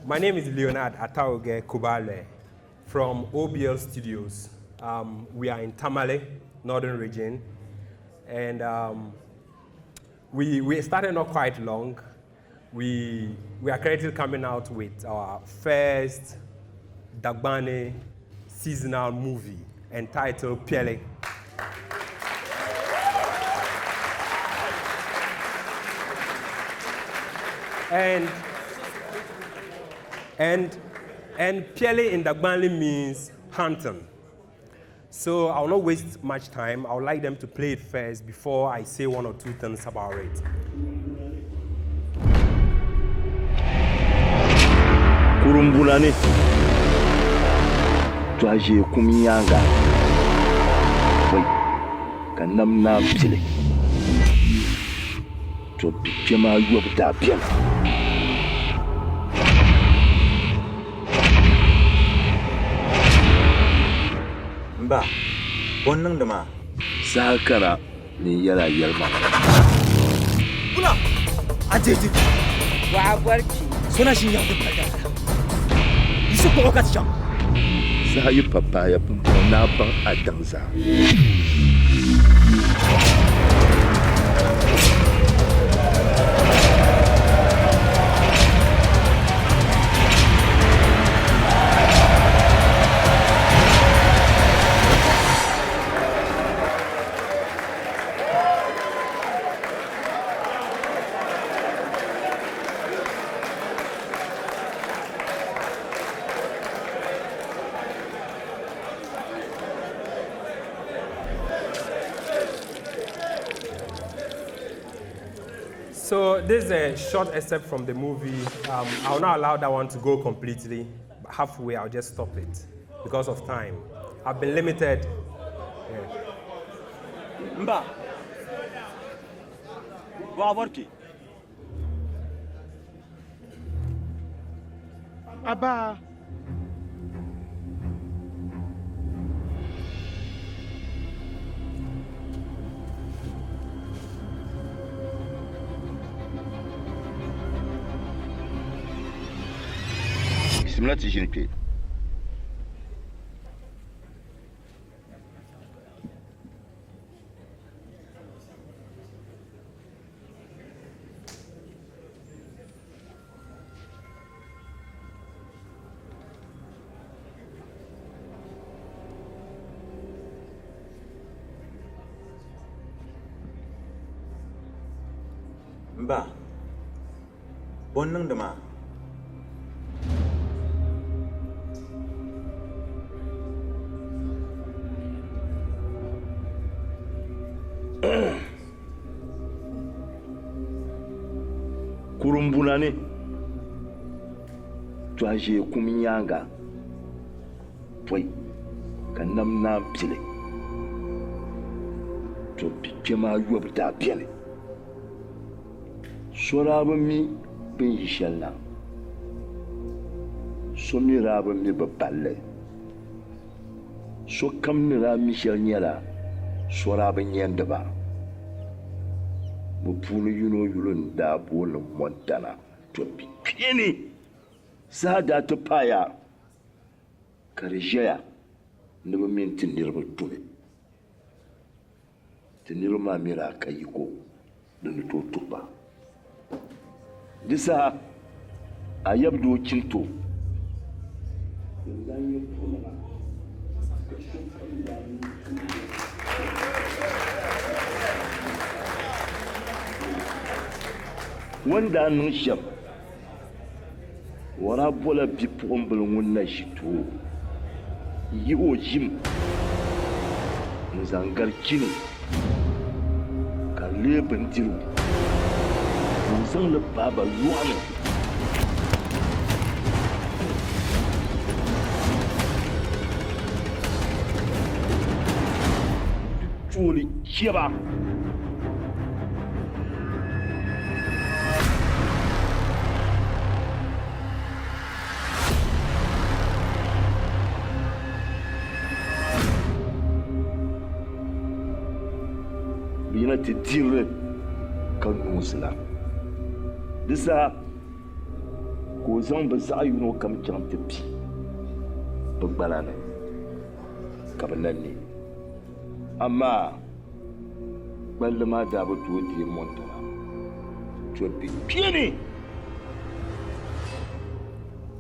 My name is Leonard A Kubaloe from OBL Studios. We are in Tamale, Northern Region, and we started not quite long. We are currently coming out with our first Dagbani seasonal movie entitled Pieli. And Pieli in Dagbani means hunting. So I will not waste much time. I would like them to play it first before I say one or two things about it. Kurumbulani twaje kumiyanga wai kanam na Pieli to bikema yobda bien Mba, bonang dama. sakara ni yala yalma. Ula, ajeji. Wa barki. Sona shin yau da fada. Isu ko ka tsam. Sai papa ya pun na ban adanza. So this is a short excerpt from the movie. I will not allow that one to go completely. Halfway, I'll just stop it because of time. I've been limited. Mba. Wa barki. Aba. Simla tijinpe. Mba. Bonang dama. Kurumbulani twaje kumiyanga wai kanam na Pieli to bikema yobda bien soraba mi bin yishalna so miraba mi baballe so kamnira Michel nyala soraba nyendaba Mupulu yulun da bolin Montana to Pieli sada to paya karjeya ne ba min tinirba tule tinirma mira kayiko dan to tuba disa ayabdo cinto wanda nun sham wara bola bi pombul wonna shito yi ojim nzangar kini kalle bandiru nzan le baba luana tuli kiba bina te dire kan musla disa Ko zaŋ bɛ zaɣ yino kam chaŋ ti pi bɛ gbala ni ka bɛ nanni. Amaa gballi maa daa bɛ tooi deei Montana to be Pieli.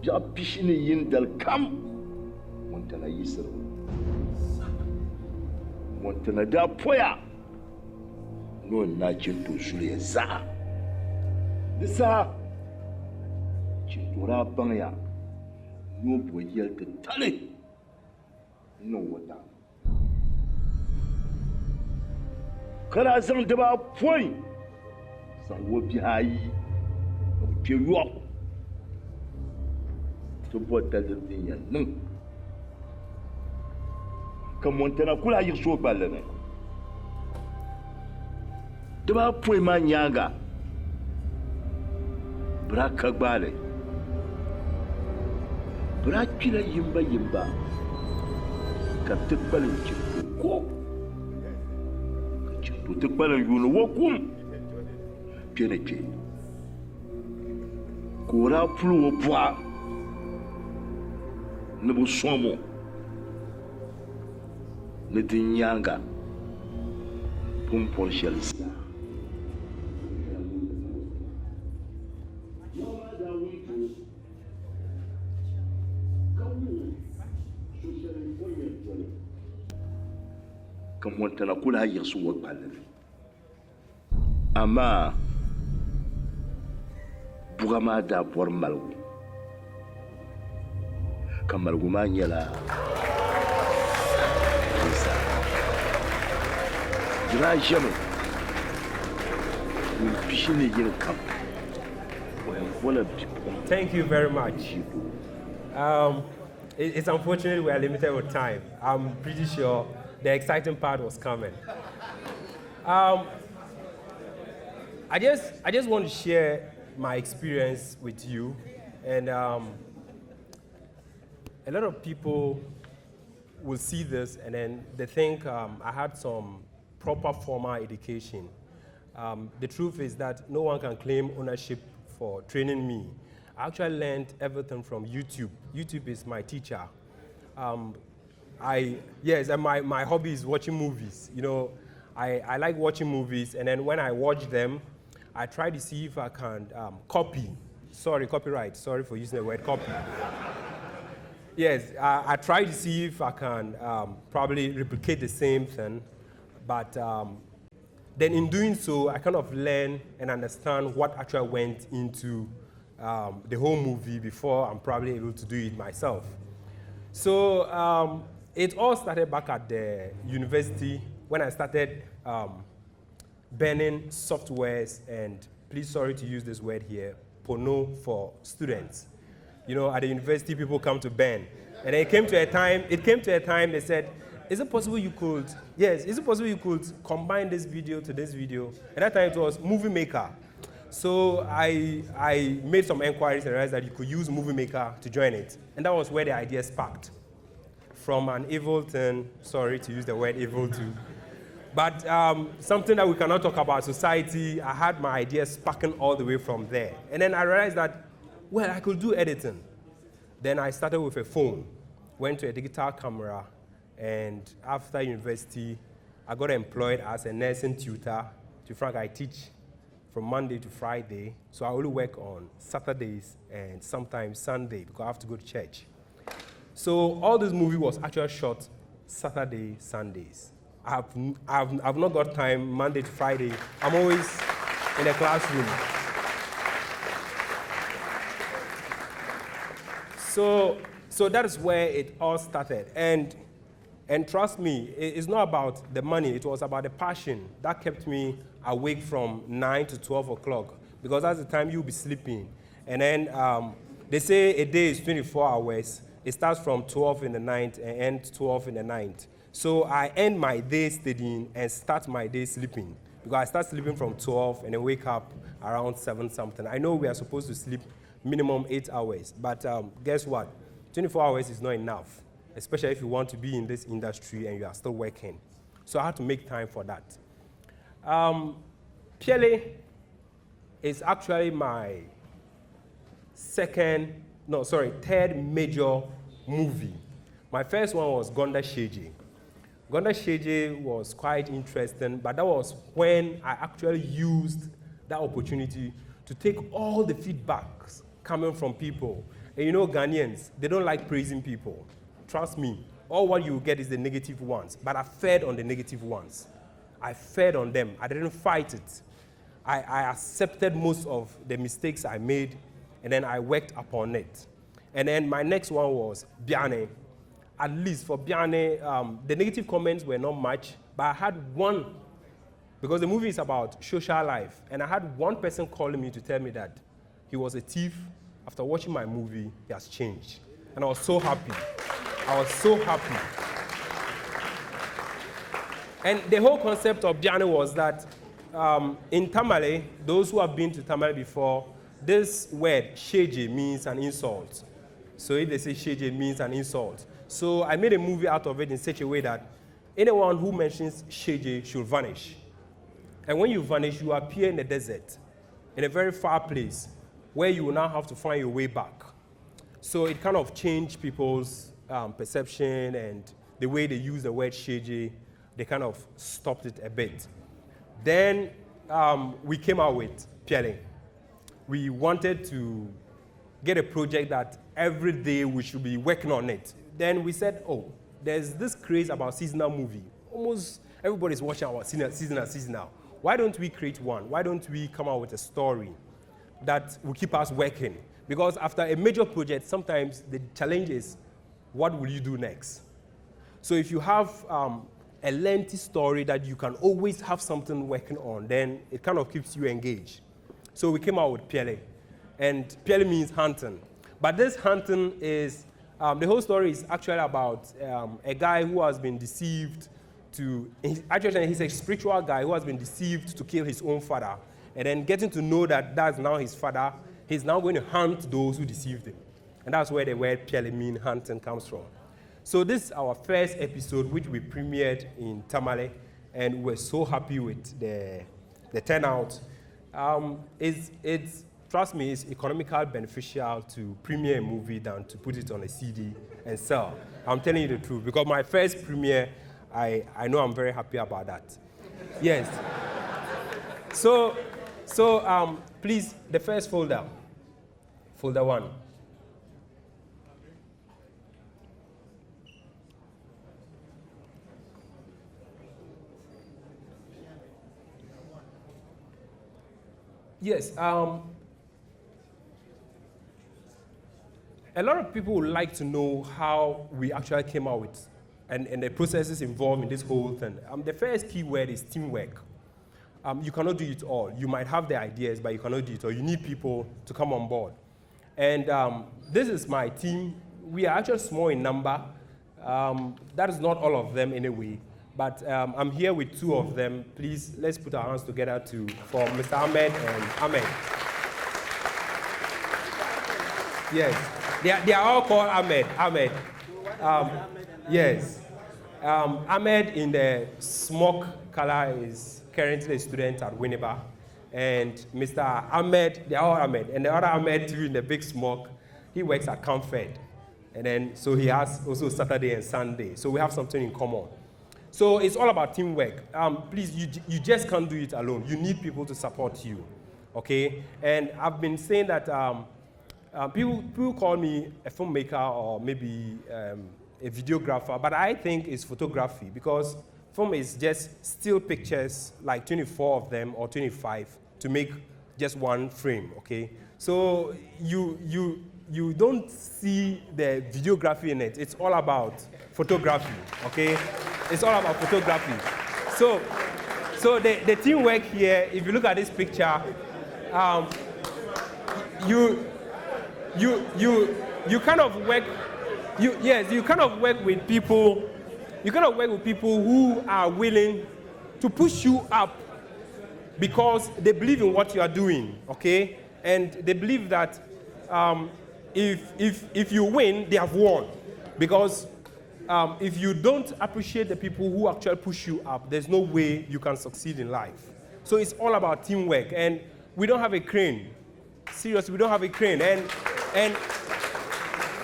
Biɛɣu pishi ni yin dali kam Montana yisiri. Montana daa poya ni o nachinto zuliya zaɣa. Di saha chinto daa baŋya ni o bo yɛli ti tali niŋ wata. Ka daa zaŋ dibaapoin zaŋ o bihi ayi ni bɛ kpe yɔɣu ti bo dalili din yɛn niŋ ka Montana kuli a yiɣisi o gballi ni. Dibaapoin maa nyaanga bɛ daa ka gbaali bɛ daa kpila yimba ka ti kpalim chinto ko ka chinto ti kpalim yuuni wo kum kpe ni kpe ka o daa puli o bɔɣa ni bɛ sɔŋ o ni din nyaanga pumpɔri shɛli zaa. Ka Montana kuli a yiɣisi o gballi ni. Amaa buɣa maa daa bɔri maligu ka maligu maa nyɛla di daa ʒɛmi ŋun pishi ni yini kam o yɛn vola bipuɣin. Thank you very much. It's unfortunate we are limited with time. I'm pretty sure the exciting part was coming. I just want to share my experience with you, and a lot of people will see this and then they think I had some proper formal education. The truth is that no one can claim ownership for training me. I actually learned everything from YouTube. YouTube is my teacher. And my hobby is watching movies. You know, I like watching movies, and then when I watch them, I try to see if I can copyright. Sorry for using the word copy. Yes, I try to see if I can probably replicate the same thing, but then in doing so, I kind of learn and understand what actually went into the whole movie before I'm probably able to do it myself. So it all started back at the university when I started burning softwares and, please sorry to use this word here, porno for students. You know, at the university, people come to burn. And it came to a time they said, is it possible you could combine this video to this video? At that time, it was Movie Maker. So I made some inquiries and realized that you could use Movie Maker to join it. And that was where the idea sparked. From an evil thing, sorry to use the word evil too, but something that we cannot talk about, society, I had my idea sparking all the way from there. And then I realized that, well, I could do editing. Then I started with a phone, went to a digital camera, and after university, I got employed as a nursing tutor. To Frank, I teach from Monday to Friday, so I only work on Saturdays and sometimes Sunday because I have to go to church. So all this movie was actually shot Saturday, Sundays. I've not got time Monday to Friday. I'm always in the classroom. So that is where it all started. And trust me, it's not about the money. It was about the passion that kept me awake from 9 to 12 o'clock because that's the time you'll be sleeping. And then they say a day is 24 hours. It starts from 12 in the night and ends 12 in the night. So I end my day studying and start my day sleeping. Because I start sleeping from 12 and then wake up around 7 something. I know we are supposed to sleep minimum 8 hours, but guess what? 24 hours is not enough, especially if you want to be in this industry and you are still working. So I had to make time for that. Pieli is actually my third major movie. My first one was Gonda Sheje. Gonda Sheje was quite interesting, but that was when I actually used that opportunity to take all the feedbacks coming from people. And you know, Ghanaians, they don't like praising people. Trust me, all what you get is the negative ones, but I fed on the negative ones. I fed on them. I didn't fight it. I accepted most of the mistakes I made, and then I worked upon it. And then my next one was Biane. At least for Biane, the negative comments were not much, but I had one, because the movie is about social life, and I had one person calling me to tell me that he was a thief. After watching my movie, he has changed. And I was so happy. I was so happy. And the whole concept of Biane was that in Tamale, those who have been to Tamale before, this word, sheje, means an insult. So if they say sheje, it means an insult. So I made a movie out of it in such a way that anyone who mentions sheje should vanish. And when you vanish, you appear in the desert, in a very far place, where you will now have to find your way back. So it kind of changed people's perception, and the way they use the word sheje, they kind of stopped it a bit. Then we came out with Pieli. We wanted to get a project that every day we should be working on it. Then we said, oh, there's this craze about seasonal movie. Almost everybody's watching our seasonal. Why don't we create one? Why don't we come out with a story that will keep us working? Because after a major project, sometimes the challenge is, what will you do next? So if you have a lengthy story that you can always have something working on, then it kind of keeps you engaged. So we came out with Pieli. And Pieli means hunting. But this hunting is, the whole story is actually about a guy who has been deceived actually he's a spiritual guy who has been deceived to kill his own father. And then getting to know that that's now his father, he's now going to hunt those who deceived him. And that's where the word Pieli, mean hunting, comes from. So this is our first episode, which we premiered in Tamale, and we're so happy with the turnout. Trust me, it's economically beneficial to premiere a movie than to put it on a CD and sell. I'm telling you the truth, because my first premiere, I know I'm very happy about that. Yes. So please, the first folder 1. Yes, a lot of people would like to know how we actually came out with, and the processes involved in this whole thing. The first key word is teamwork. You cannot do it all. You might have the ideas, but you cannot do it all. You need people to come on board. And this is my team. We are actually small in number. That is not all of them anyway. But I'm here with 2 of them. Please, let's put our hands together for Mr. Ahmed and Ahmed. Yes, they are all called Ahmed. Yes. Ahmed in the smoke color is currently a student at Winneba. And Mr. Ahmed, they are all Ahmed. And the other Ahmed too in the big smoke, he works at Comfort. And then, so he has also Saturday and Sunday. So we have something in common. So it's all about teamwork. Please, you just can't do it alone. You need people to support you, okay? And I've been saying that people call me a filmmaker or maybe a videographer, but I think it's photography, because film is just still pictures, like 24 of them or 25, to make just one frame, okay? So you don't see the videography in it. It's all about photography, okay? It's all about photography. So the teamwork here, if you look at this picture, you kind of work. You kind of work with people. You kind of work with people who are willing to push you up because they believe in what you are doing, okay? And they believe that if you win, they have won, because if you don't appreciate the people who actually push you up, there's no way you can succeed in life. So it's all about teamwork. And we don't have a crane. Seriously, we don't have a crane. And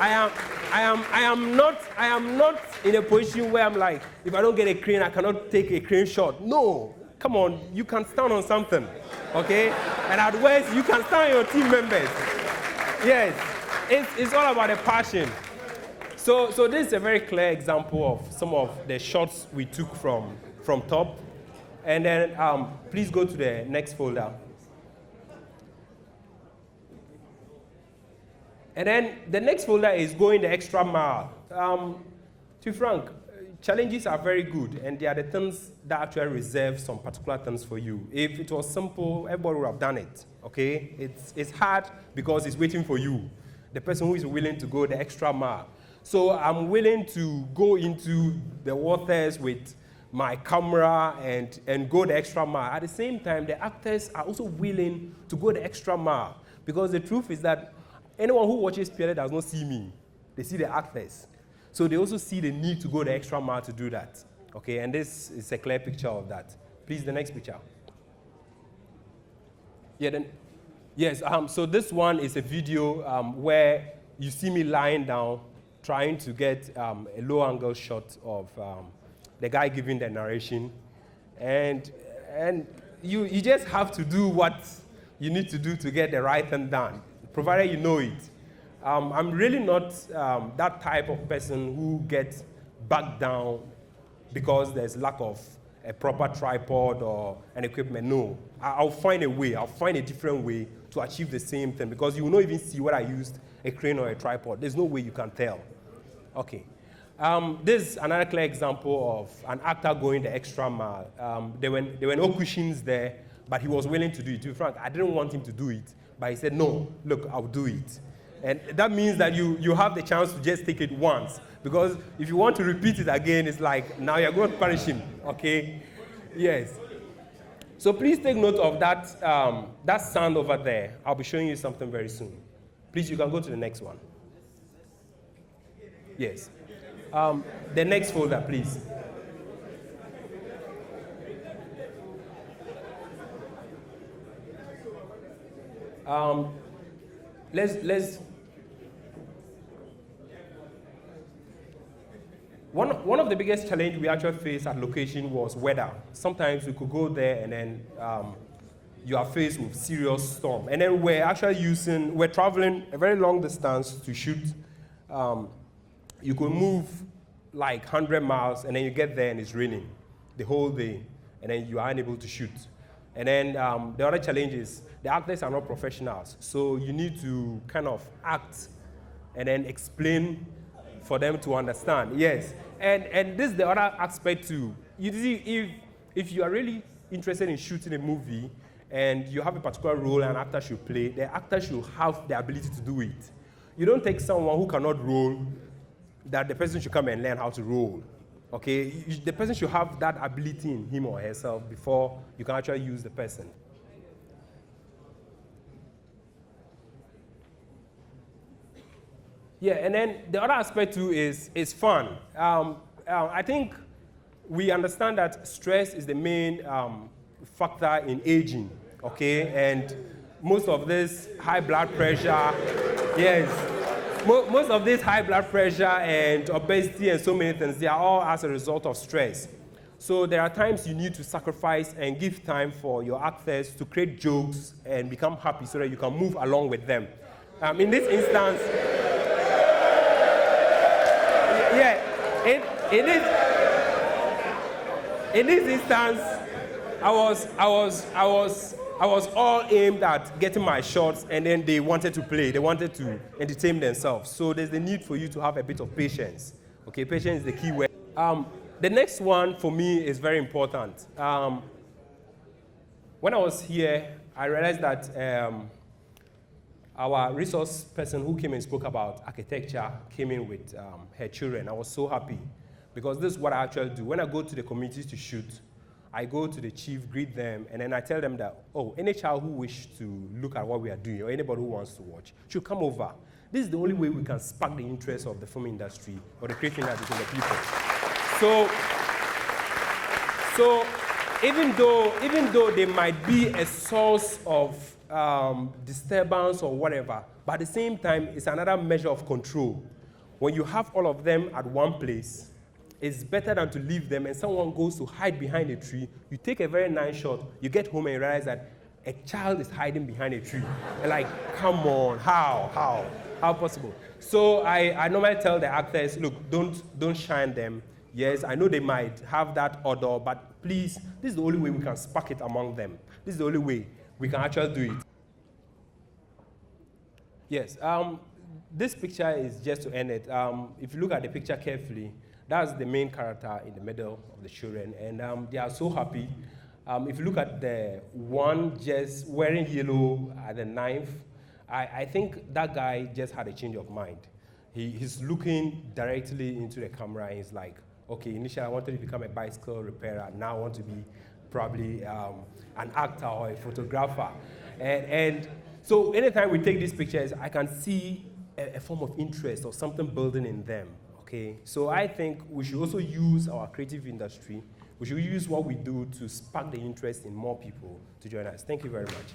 I am not in a position where I'm like, if I don't get a crane, I cannot take a crane shot. No, come on, you can stand on something, okay? And at worst, you can stand on your team members. Yes, it's all about the passion. So this is a very clear example of some of the shots we took from top. And then please go to the next folder. And then the next folder is going the extra mile. To be frank, challenges are very good, and they are the things that actually reserve some particular things for you. If it was simple, everybody would have done it, okay? It's hard because it's waiting for you, the person who is willing to go the extra mile. So I'm willing to go into the waters with my camera and go the extra mile. At the same time, the actors are also willing to go the extra mile, because the truth is that anyone who watches Pieli does not see me. They see the actors. So they also see the need to go the extra mile to do that. Okay, and this is a clear picture of that. Please, the next picture. Yeah, then, yes, so this one is a video where you see me lying down, trying to get a low-angle shot of the guy giving the narration. And you just have to do what you need to do to get the right thing done, provided you know it. I'm really not that type of person who gets backed down because there's lack of a proper tripod or an equipment. No, I'll find a way. I'll find a different way to achieve the same thing, because you will not even see whether I used a crane or a tripod. There's no way you can tell. Okay. This is another clear example of an actor going the extra mile. There were no cushions there, but he was willing to do it. To be frank, I didn't want him to do it, but he said, no, look, I'll do it. And that means that you have the chance to just take it once, because if you want to repeat it again, it's like, now you're going to punish him, okay? Yes. So please take note of that, that sand over there. I'll be showing you something very soon. Please, you can go to the next one. Yes. The next folder, please. Let's. One of the biggest challenges we actually faced at location was weather. Sometimes we could go there and then you are faced with serious storm. And then we're traveling a very long distance to shoot. You could move like 100 miles and then you get there and it's raining the whole day, and then you are unable to shoot. And then the other challenge is the actors are not professionals, so you need to kind of act and then explain for them to understand. Yes, and this is the other aspect too. You see, if you are really interested in shooting a movie and you have a particular role an actor should play, the actor should have the ability to do it. You don't take someone who cannot roll, that the person should come and learn how to roll. Okay, the person should have that ability in him or herself before you can actually use the person. Yeah, and then the other aspect too is fun. I think we understand that stress is the main factor in aging, okay? And most of this high blood pressure, yes, most of this high blood pressure and obesity and so many things, they are all as a result of stress. So there are times you need to sacrifice and give time for your actors to create jokes and become happy so that you can move along with them. In this instance, in this instance, I was all aimed at getting my shots, and then they wanted to play. They wanted to entertain themselves. So there's the need for you to have a bit of patience. Okay, patience is the key word. The next one for me is very important. When I was here, I realized that our resource person who came and spoke about architecture came in with her children. I was so happy, because this is what I actually do. When I go to the communities to shoot, I go to the chief, greet them, and then I tell them that, oh, any child who wishes to look at what we are doing, or anybody who wants to watch, should come over. This is the only way we can spark the interest of the film industry or the creative industry in the people. So even though they might be a source of disturbance or whatever, but at the same time, it's another measure of control. When you have all of them at one place, it's better than to leave them and someone goes to hide behind a tree. You take a very nice shot, you get home and you realize that a child is hiding behind a tree. And like, come on, how possible? So I normally tell the actors, look, don't shine them. Yes, I know they might have that odor, but please, this is the only way we can spark it among them. This is the only way we can actually do it. Yes, this picture is just to end it. If you look at the picture carefully, that's the main character in the middle of the children, and they are so happy. If you look at the one just wearing yellow at the knife, I think that guy just had a change of mind. He's looking directly into the camera and he's like, okay, initially I wanted to become a bicycle repairer, now I want to be probably an actor or a photographer. And so anytime we take these pictures, I can see a form of interest or something building in them, okay? So I think we should also use our creative industry. We should use what we do to spark the interest in more people to join us. Thank you very much.